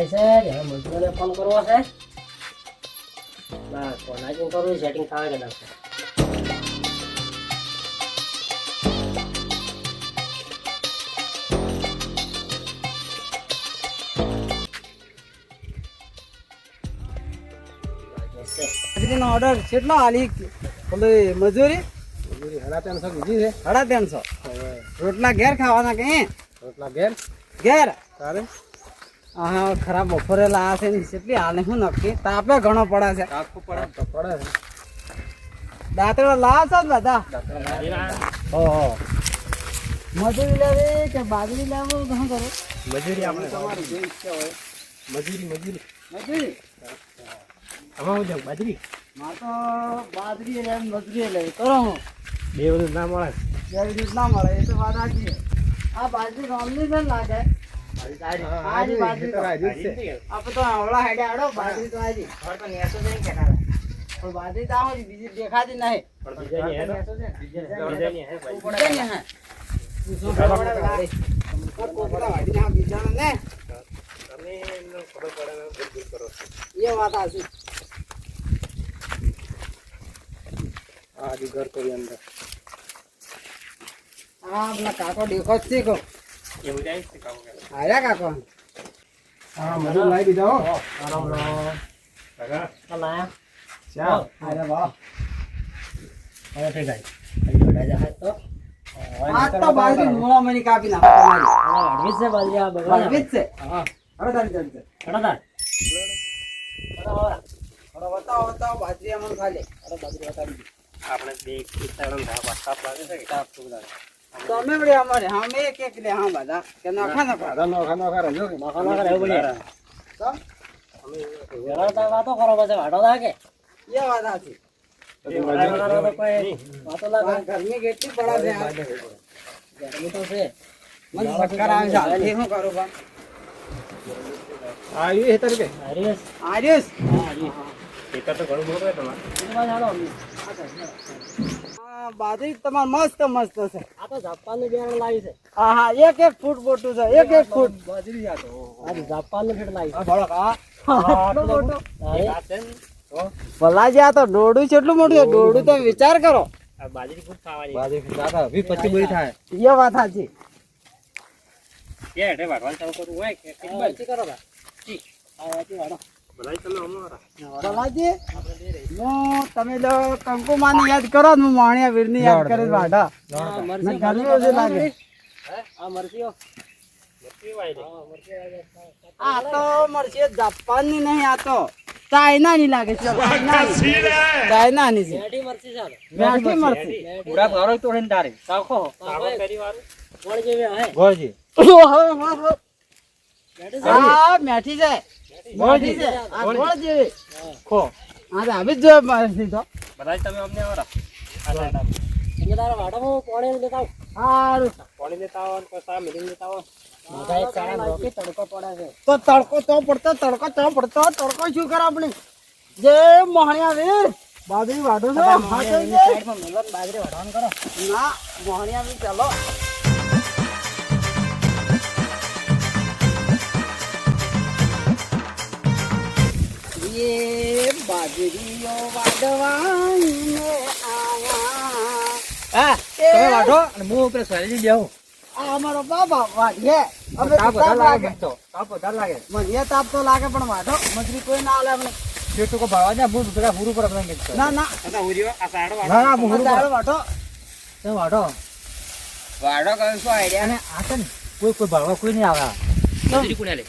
થાય છે હવે મજૂરોને ફોન કરવો છે બસ કોનાજી કરવું સેટિંગ થાય કે ના બાજરીનો ઓર્ડર કેટલો આલી પેલી મજૂરી મજૂરી 350 કીધી છે 350 રોટલા ઘેર ખાવાના કે રોટલા ઘેર ઘેર તારે હા ખરાબ બપોરે લાયા છે ને કેટલી હાલે શું નક્કી તાપે ઘણો પડે છે આખું પડે તો પડે છે દાંતડા લાયા છે બધા ઓહો મજૂરી લેવી કે બાજરી લેવું શું કરું મજૂરી આપણે તમારી જે ઈચ્છા હોય મજૂરી મજૂરી હવે હું જાઉં બાજરી માં તો બાજરી લે મજૂરી લે કરો હું બે બધું ના મળે જેવી રીત ના મળે એ તો વાત સાચી છે આ બાજરી ગામની છે ને લાગે આજી બાજરી તો આપણે તો આવડા હેડે આડો બાજરી તો આજી હવે તો નેસો જઈને કેતા પણ બાજરી તો આવો બીજી દેખાતી નહીં પણ બીજાની હે નેસો છે બીજાની હે ભાઈ બીજાની હે બીજાને ને તમે એમનો ખબર પડે ને બધું કરો એ વાત સાચી આ દી ઘર કરી અંદર હા પેલા કાકો દેખો જ છે કો એવું જાય છે કામ કરે આર્યા કાકો હા મજૂર લાવી દીધા હો આરામ લો કાકા લાયા ચા આર્યા વાહ હવે થઈ ગઈ જોડા જાય તો આ તો બાજરી મૂળા મની કાપી નાખો તમારી વાડવી છે બાજરી આ બગડા વાડવી જ છે હા હવે તારી ચાલશે કડાદાર બતાવો બાજરી અમને ખાલી બાજરી બતાવી આપણે બે કિસ્સાડમ ધાબા તાપ લાગે છે કે તાપ તો બધા તમે વળી અમારે હા મેં એક લે હા બધા કે નખા નખા આધા નોખા રજો કે નખા નખા રહેવું પડે તો અમે વેરાતા વાતો કરો પછી વાડો લાગે એ વાત સાચી કોઈ વાતો લાગે ગરમી કેટલી પડે છે ગરમી તો છે મને ચક્કર આવે છે હાલ શું કરું બા આ એ હેતર કે હરીશ આર્યુસ હેતર તો ઘણું મોટું છે તમારે એની વાત હાલો હા બાજરી તમાર મસ્ત મસ્ત છે આ તો જાપાનનું બિયારણ લાવી છે હા હા એક ફૂટ મોટું છે એક ફૂટ બાજરી આ તો આ જાપાનનું ફીટ લાવી છે ભળક હા આટલું મોટું અરે, આ છે ને તો ભલાજી આ તો ડોડું છે એટલું મોટું છે ડોડું તો વિચાર કરો આ બાજરી ખૂબ ખાવાની બાજરી દાદા 20-25 બોરી થાય એ વાત સાચી કે હેઠે વાડવાનું ચાલુ કરવું હોય કે આ વાંચી કરો બા. આ વાંચી વાળો. ભલાઈ તમે અમારા ભલાજી હું તમે જો કંકુમાને યાદ કરો ને હું માણિયા વીરની યાદ કરીશ વાઢા આ મને મરચી ગરમી ઓછી લાગે આ મરચીઓ પીવાય દે હા મરચી આવે. આ તો મળશે જાપાનની નહીં આ તો ચાઇનાની લાગે છે ચાઇનાની છે મેઠી મરચી છે આ તો. મેઠી મરચી મેઠી પૂરા ભારો તો રહીને તારે ચાખો. સાગર કરી વાળું ગોળ જેવી હે. ગોળજી મેઠી છે. હા મેઠી છે મેઠી છે આ ગોળ જેવી ખો હા તો આવી જ જોઈએ મારી તો ભલાઈ તમે અમને અમારા એટલે તારા વાડામાં પોણી લેતા આવ. સારું પાણી લેતા આવો ને પછી આ મિલિંગ લેતા આવો માથા એક ચાણા રોકી તડકો પડે છે. તો તડકો તો પડતો તડકો શું કરે આપણે જે મોહણિયા વીર બાજરી વાઢો છે હા મોહણિયા તો એની સાઈડમાં મેલન બાજરી વાઢવાનું કરો. ના મોહણિયા વીર ચાલો એ બાજરીઓ વાઢવાઈને આયા હા તમે વાઢો અને હું ઉપર સરી દેવું આ અમારો બાબા વાઢીએ અમે તાપ તો વધારે તાપ લાગે લાગે તો તાપ વધારે લાગે મને તાપ તો લાગે પણ વાઢો મજૂરી કોઈ ના આલે આપણે જે ટુકો ભાવા ને હું પેલા હુરુ પર આપણે કે ના ના આ ઉરીઓ આ સાડો વાઢો ના હું હુરુ તારે વાઢો પર વાઢો વાઢો કયો શું આઈડિયા અને આ છે ને કોઈ ભાવા કોઈ નહીં આવે મજૂરી કોને લે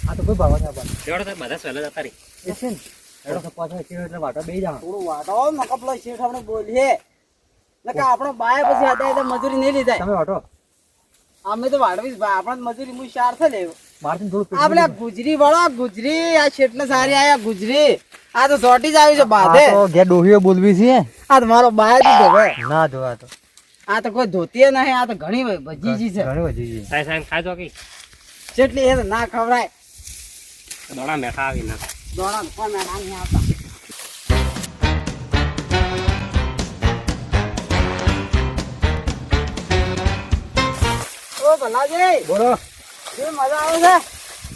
આ તો કોઈ ભાવા નહીં આવે દેવડો તો બધા સહેલા જતા રહી એ છે ને એડો તો પાછો એટલે વાઢો બેહી જાવ થોડું વાઢો નકપલો શેઠ આપણે બોલીએ નકા આપણો બાય પછી આડા મજૂરી નહીં લીધા તમે વાઢો અમે તો વાઢવી આપણે મજૂરી હું ચાર છે લેવું મારથી થોડું આપણે ગુજરી વાળો ગુજરી આ શેઠને સારી આયા ગુજરી આ તો સોટી જ આવી છે બાધે ઘેર ડોહીઓ બોલવી છે આ તો મારો બાય જ ધોવે ના જોવા તો આ તો કોઈ ધોતી નહીં આ તો ઘણી ભજીજી છે ઘણી વધી ગઈ સાહેબ સાહેબ ખાઈ તો કે જેટલી એ તો ના ખવડાય દોડા મેઠા આવી ના દોડા કોણ મેં નહીં આવતા ઓ ભલાજી બોલો કેવી મજા આવે છે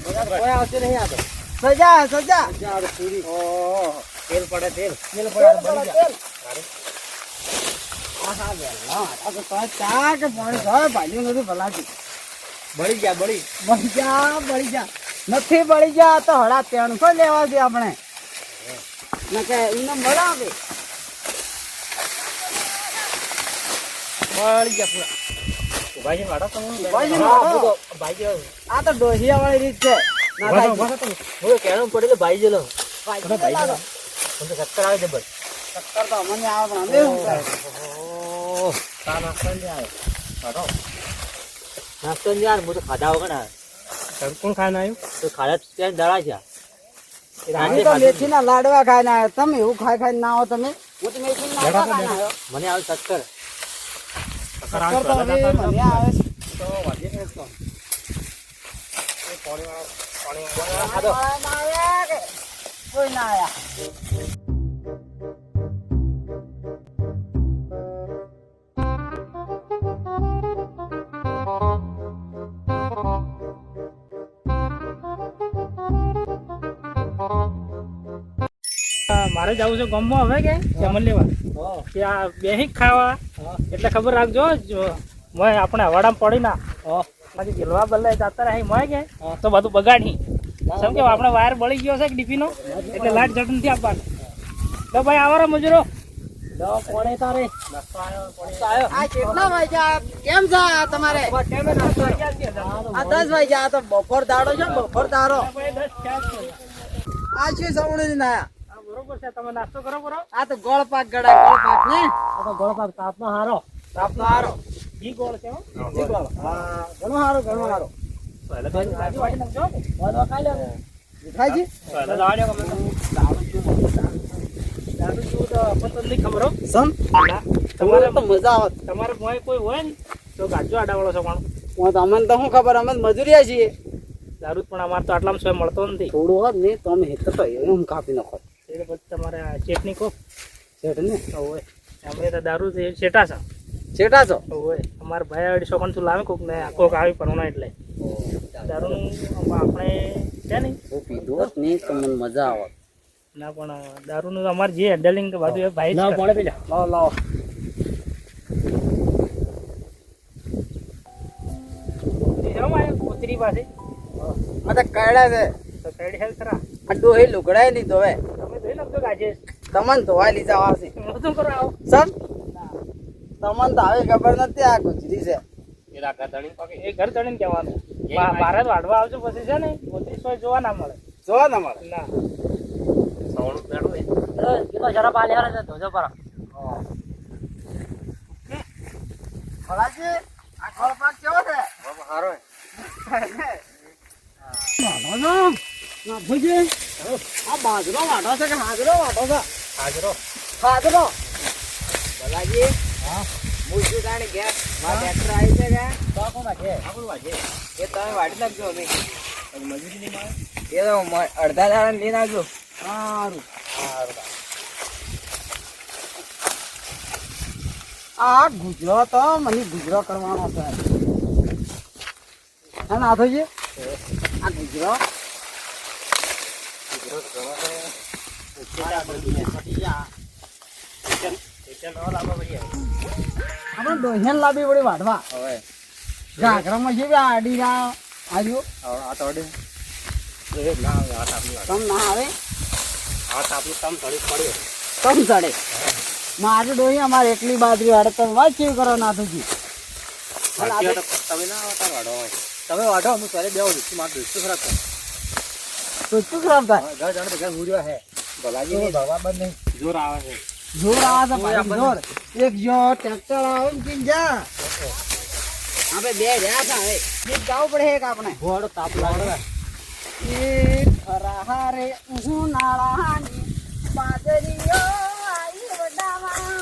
કોઈ આવશે નહીં આ તો. સજા સજા આ તો પૂરી. ઓહો તેલ પડે તેલ. તેલ પડે બળી જાય આહા વેલા આ તો ચા કે પાણી થાય ભાજી નથી ભલાજી બળી ગયા બળી. બળી જા નથી બળી જા તો હડા 300 લેવા દે આપણે નકે એને મળાવે બળી ગયા પૂરા. ભાઈ વાડો તમે. ઉભાજી હા, વાળો. મૂકો. ભાઈ આ તો ડોહિયા વાળી રીત છે ના થાય હું કેણું પડેલું ભાઈ જેલો. ભાજી ભાઈ લાગો. મને તો ચક્કર આવે છે બસ. ચક્કર તો અમને આવે પણ અમે શું કરે? ઓહો, ચા નાસ્તો ને આવે. કાઢો. નાસ્તો ને યાર, હું તો ખાધા વગર ના આવે. કોણ ખાઈને આવ્યું? તો ખાધા ત્યાં દળા છે. અમે તો મેથીના લાડવા ખાઈને આવ્યા તમે એવું ખાઈ ના આવો તમે હું તો મેથીના લાડવા ખાઈને આવ્યો મને આવે ચક્કર. ચક્કર તો હવે મને આવે છે. ખાધો. ના આવ્યા કે કોઈ ના આયા મારે જવું છે ગામમાં હવે કે જમણ લેવા કે આ બેહી ખાવા એટલે ખબર રાખજો મોય આપણે હવાડામાં પડી ના પછી ગેલવા બદલે જતા રહી મોય કે તો બધું બગાડી સમ કે આપણે વાયર બળી ગયો છે ડીપીનો એટલે લાઈટ જટ નથી આપવાનું તો ભાઈ આવારો મજૂરો પોણે તારે. આ કેટલા વાગ્યા કેમ છે આ તમારે આ 10 વાગ્યા આ તો બપોર દાડો છે બપોર દાડો આ શું સવણી ના આયા બરોબર છે તમે નાસ્તો કરો કરો આ તો ગોળ પાક ગળા ગોળ પાક ને આ તો ગોળ પાક તાપમાં હારો. તાપનો હારો ઘી ગોળ છે હો. જી ગોળ હા ઘણો હારો ઘણો હારો પહેલા તો ભાજી વાળી નાખજો કે બધો ખાઈ લે ખાઈજી પહેલા દાડ્યો કે દારૂ જેવું તો આપણને તો નહીં ખબર હો સમ તમારે તો મજા આવે તમારે મોય કોઈ હોય ને તો ગાજો આડાવાળો છો પણ હું તો અમને તો શું ખબર અમે મજૂરિયા છીએ દારૂ જ પણ અમારે તો આટલામાં સોય મળતો નથી થોડું હોત ને તો અમે હેતર તો એમ કાપી નાખો એટલે પછી તમારે આ ચેટની કો શેઠ ને હોય અમે તો દારૂ છેટા છે શેઠા છો હોય અમારા ભાઈ 250 કંઠું લાવે કોક ને કોક આવી પણ એટલે દારૂનું આપણે છે નહીં હું પીધું હોત ને તો મને મજા આવે ના પણ દારૂનું અમારે જે હેન્ડલિંગ કે બધું એ ભાઈ જ લાવ કરે. પોણે પી લે. લાવો લાવો કેમ આયા કોતરી પાસે આ તો કયડા છે તો સાઈડ હેલ્થ ખરા આ ડોહી લુગડાય લીધો હવે તમે જોઈ નાખજો ગાજે તમને ધોવા લીધા આવશે હું શું કરો આવો સમ તમને તો આવી ખબર નથી આ ગુજરી છે એ રાખા તણી. એ ઘર ચડીને કહેવાનું ભારત વાઢવા આવજો પછી છે ને કોતરી સોય જોવા ના મળે જોવા તમારે ના સવણું પેડું એ. કિલો જરા પાલે હારે છે ધોજો પર. ભલાજી આ ખોળ પાક કેવો છે હારો હે. આ બાજરો વાટો છે કે હાજરો વાટો છે હાજરો. હાજરો ભલાજી હું શું જાણે ગયા મારા ટ્રેક્ટર આવી છે કે તો કોણ વાગે? આપણું વાગે. એ તમે વાટી નાખજો અમે પછી મજૂરી નહીં મળે. એ તો અડધા દાડા લઈને આવજો સારું આ ગુજરા તો મને ગુજરા કરવાનો છે હા નાથોજી આ ગુજરા આપણે ડોહિયાને લાવી પડી વાટવા હવે ઘાઘરામાં છે કે આડી આવ્યો આ તો અડે. એ ના આવે, આ તાપની વાત. તમ ના આવે આ તાપનું કામ થોડીક પડ્યું. તમ ચડે મારે ડોહી અમારે એકલી બાજરી વાડે તમે વાત કેવી કરો નાથોજી બાકી તો તમે ના આવો તાર વાઢો હોય. તમે વાઢો હું પહેલે બેહું છું. મારું દોસ્તું ખરાબ થાય. તો શું ખરાબ થાય ઘર જાણે તો ઘર હુર્યો હે. ભલાજી નહીં, ભગવાન બંધ નહીં. જોર આવે છે. જોર આવે છે ભાઈ જોર એક જો ટ્રેક્ટર આવે ને કીન જા આપણે બે રહ્યા છે હવે એક જવું પડે એક આપણે ઘોડો તાપ લાગે. એક ખરાહારે ઉનાળાની બાદરીઓ આવી વડામાં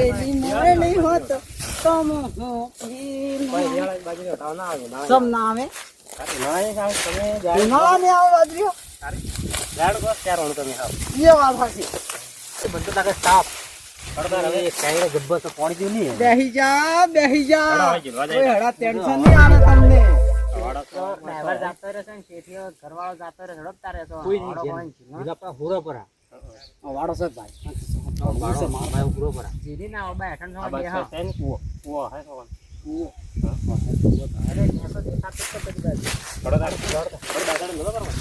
એલી મોરલી હોત તો હું ભાઈ રેવાળી બાજરી હટાવ ના આવે. ના સમ ના આવે ઉનાળાની કામ તમે જાણે ઉનાળાની આવે બાજરીઓ જાડ બસ ત્યાર વાળું તમે આવો. એ વાત સાચી એ બધું લાગે તાપ. પડતા હવે એક સાઈડે ગબ્બર તો પાણી જેવું નહીં હે. બેહી જા હડા કોઈ હોય જીલવા જાય. હડા ટેન્શન નહીં આવે તમને વાળો ડ્રાઈવર જાતો રહેશે ને શેઠીઓ ઘરવાળો જાતો રહે ઝડપતા રહેતો કોઈ નહીં વાળો જેમ. હોય ને જીનો. બીજા આપણા હુરો પરા. વાળો છે ભાઈ બાળો, મારો હુરો પરા. જીની ના ઓબા હેઠળ આ નો બસ બે હા છે ને કૂવો. કૂવો હે તો. અરે નેસો જે સાત તો બધી બાજુ થોડો દાડો નતો કરવાનો.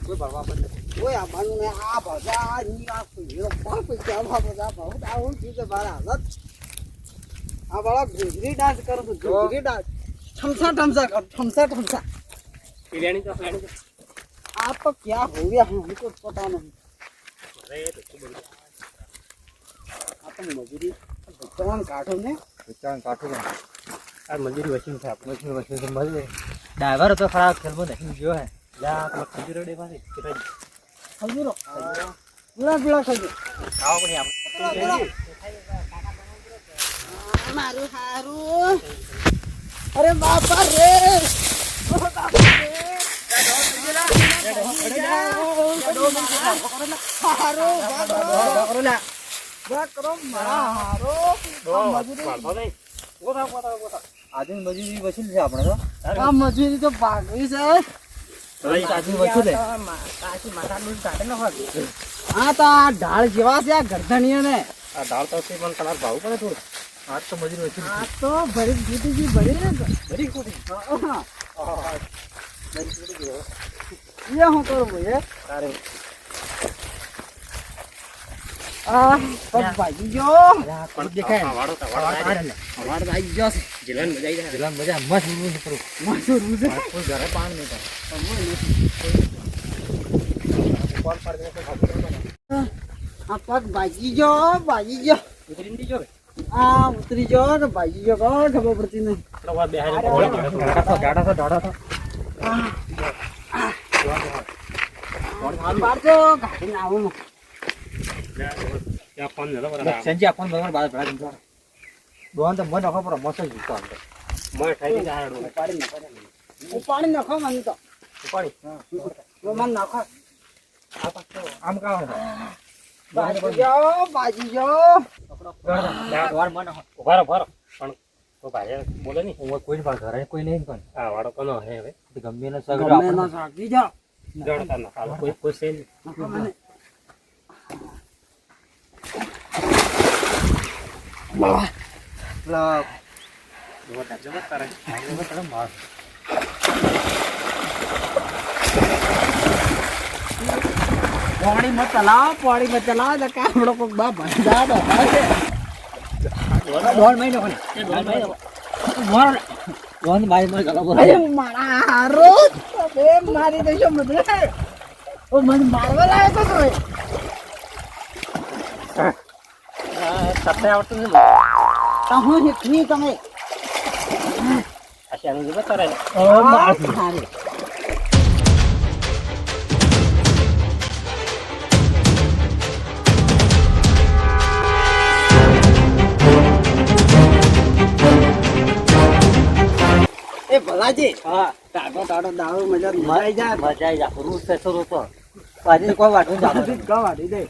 કોઈ ભરવા પડે. ઓય આ બાનું ને આ ભજા ની આ હીરો પાપ કે આ ભજા બહુ આવું ચીજ બારા હાલત આ બાળા ગુજરી ડાન્સ કરો તો ગુજરી ડાન્સ ઠમસા ઠમસા કર ઠમસા ઠમસા પીલાની તો आप तो क्या हो गया हमको पता नहीं અરે તો શું બોલું. आप तो मजूरी भगवान काटो ने વિચાર કાઠું ને. આ મજૂરી વસીમ છે આપણે. વચ્ચે વચ્ચે તો મળે. ડ્રાઈવર તો ખરાબ ખેલવો નથી ગયો હે. જા પેલો ખજૂરો ડે પાસે. खजूरो पूरा पूरा खजूर ખાવા પણ આપણે मारू हारू अरे बापा रे ओ बापा रे हारो करो मारा हारो આજે મજૂરી વસૂલ છે આપણે તો. આ મજૂરી તો ભાગવી છે આજે વસૂલે. હા તો આ ઢાળ જેવા છે આ ગરદણીઓ ને આ દાળ તો છે પણ તમારે ભાવ પડે થોડું. આજ તો મજૂરી વસૂલ આ તો ભરી જીતીજી ભરી ને બધી ખોટી. ये હું કરું ભાઈ તારે આ પગ ભાગી ગયો પણ દેખાય ને. વાળો અવાજ ભાગી ગયો છે જીલન મજા આવી જાય. પેલા મજા મસ્ત ઊંઘ કરું. માથું રૂઝે કોઈ ઘરે પાણી નહીં થાય. કોલ પર દે તો આ પગ ભાગી ગયો ઉતરીને દીજો કે આ ઉતરી ગયો ને ભાગી ગયો કોઈ ખબર પડતી નહીં આપણે વાર બેહારે ગાડા તો. બાર તો ગાડીને આવું ત્યાં ફોન નતો બરાબર. સંજય આપણને બરાબર બાદ ભરા દીધો. દોન તો મને ખબર મસ્ત જીતો આપણે. મોય થઈ જાય હાડો. ઉપાડી નાખો મને તો ઉપાડી મને નાખો આમ કામ બાજી ગયો ઉભારો પણ તો ભાઈ બોલે નહીં. કોઈ ઘરે કોઈ નહીં પણ આ વાળો કોનો હે હવે ગમે એને ગમે સગડો ના સાકી જાઓ જણતા ના હાલો કોઈ છે નહીં. નાખો મને જબરદસ્ત તારે પાણી મત ચલાવો તો કામડો કોક બાપ ભંડા તો હશે દોડ મહિનો કોને દોન ભાઈ મને ગલા બોલ. અરે મારા હારો બે મારી દેશો મતલબ ઓ મને મારવા લાવ્યો તો તોય સત્ય આવડતું નથી. તો હું શીખવી તમે આ શાનું જબર તારે સારી એ ભલાજી હા ટાટો દારૂ મજા મરાઈ જાય મજા આવી જા રૂસ છે તો તો આજે કોઈ વાટું જાતો ગવાડી દે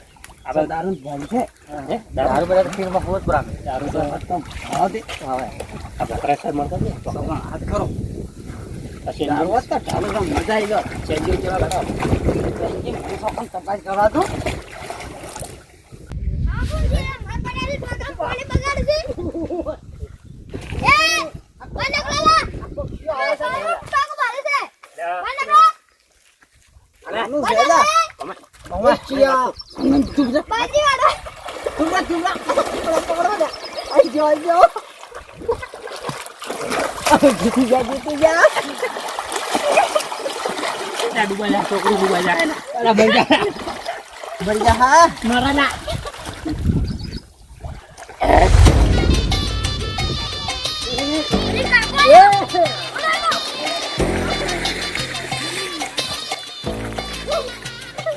આપણે દારૂ ભલ છે હે દારૂ બધા ફીરમાં હોત બરાબર દારૂ તો હા દે હવે આપણે પ્રેશર મળતો ને તો હાથ કરો પછી દારૂ તો ચાલુ તો મજા આવી ગયો ચેન્જિંગ કેવા લગાવ પણ તપાસ કરવા દો આનું વેલા ઓચિયા તુમરા પકડો દે આઈ ગયો જીતી જા ડૂબા જા છોકરું ડૂબા જા અરે બળી જા હા મારા ના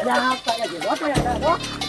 જા પાયા